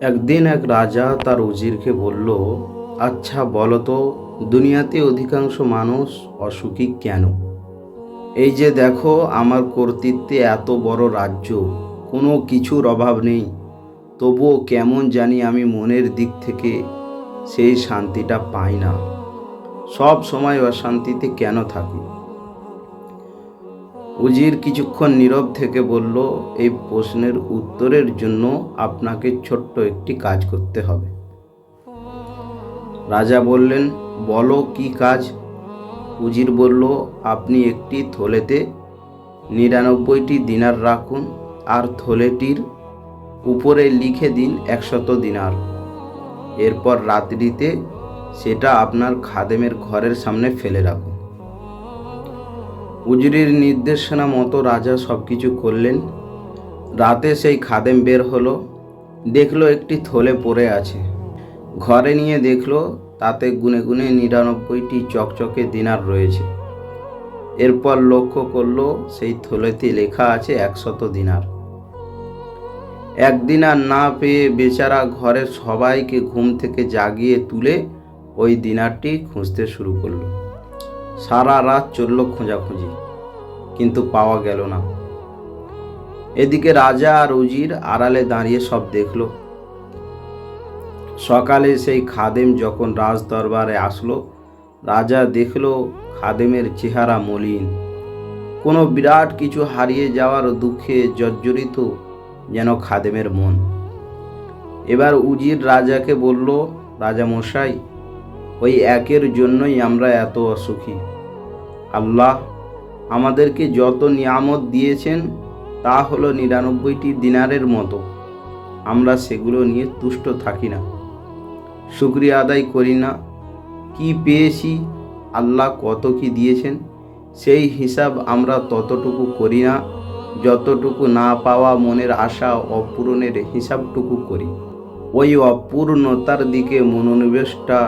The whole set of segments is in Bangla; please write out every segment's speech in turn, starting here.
একদিন এক রাজা তার উজিরকে বলল, আচ্ছা বলো তো, দুনিয়াতে অধিকাংশ মানুষ অসুখী কেন? এই যে দেখো, আমার কর্তৃত্বে এত বড় রাজ্য, কোনো কিছুর অভাব নেই, তবুও কেমন জানি আমি মনের দিক থেকে সেই শান্তিটা পাই না। সব সময় অশান্তিতে কেন থাকি? উজির কিছুক্ষণ নীরব থেকে বলল, এই প্রশ্নের উত্তরের জন্য আপনাকে ছোট্ট একটি কাজ করতে হবে। রাজা বললেন, বলো কি কাজ? উজির বলল, আপনি একটি থলেতে 99টি দিনার রাখুন, আর থলেটির উপরে লিখে দিন 100 দিনার। এরপর রাত্রিতে সেটা আপনার খাদেমের ঘরের সামনে ফেলে রাখুন। উজিরের নির্দেশনা মতো রাজা সব কিছু করলেন। রাতে সেই খাদেম বের হলো, দেখলো একটি থলে পড়ে আছে। ঘরে নিয়ে দেখলো তাতে গুনে গুনে 99টি চকচকে দিনার রয়েছে। এরপর লক্ষ্য করলো সেই থলেতে লেখা আছে 100 দিনার। এক দিনার না পেয়ে বেচারা ঘরের সবাইকে ঘুম থেকে জাগিয়ে তুলে ওই দিনারটি খুঁজতে শুরু করলো। সারা রাত চলল খোঁজাখুঁজি, কিন্তু পাওয়া গেল না। এদিকে রাজা আর উজির আড়ালে দাঁড়িয়ে সব দেখলো। সকালে সেই খাদেম যখন রাজ দরবারে আসলো, রাজা দেখলো খাদেমের চেহারা মলিন, কোনো বিরাট কিছু হারিয়ে যাওয়ার দুঃখে জর্জরিত যেন খাদেমের মন। এবার উজির রাজাকে বলল, রাজা মশাই, ওই একের জন্যই আমরা এত অসুখী। আল্লাহ আমাদেরকে যত নিয়ামত দিয়েছেন তা হলো 99টি দিনারের মতো, আমরা সেগুলো নিয়ে তুষ্ট থাকি না, শুকরিয়া আদায় করি না। কি পেয়েছি, আল্লাহ কত কি দিয়েছেন, সেই হিসাব আমরা ততটুকু করি না যতটুকু না পাওয়া মনের আশা অপূরণের হিসাবটুকু করি। ওই অপূর্ণতার দিকে মনোনিবেশটা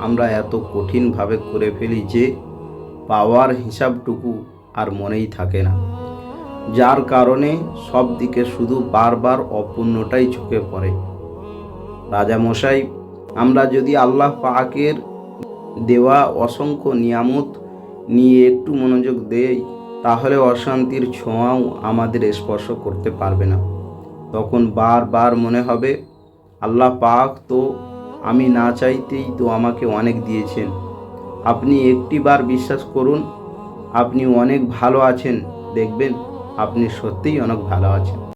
আমরা এত কঠিনভাবে করে ফেলি যে পাওয়ার হিসাবটুকু আর মনেই থাকে না, যার কারণে সব দিকে শুধু বারবার অপূর্ণটাই চোখে পড়ে। রাজামশাই, আমরা যদি আল্লাহ পাকের দেওয়া অসংখ্য নিয়ামত নিয়ে একটু মনোযোগ দেই, তাহলে অশান্তির ছোঁয়াও আমাদের স্পর্শ করতে পারবে না। তখন বারবার মনে হবে, আল্লাহ পাক তো আমি না চাইতেই তো আমাকে অনেক দিয়েছেন। আপনি একটিবার বিশ্বাস করুন, আপনি অনেক ভালো আছেন, দেখবেন আপনি সত্যিই অনেক ভালো আছেন।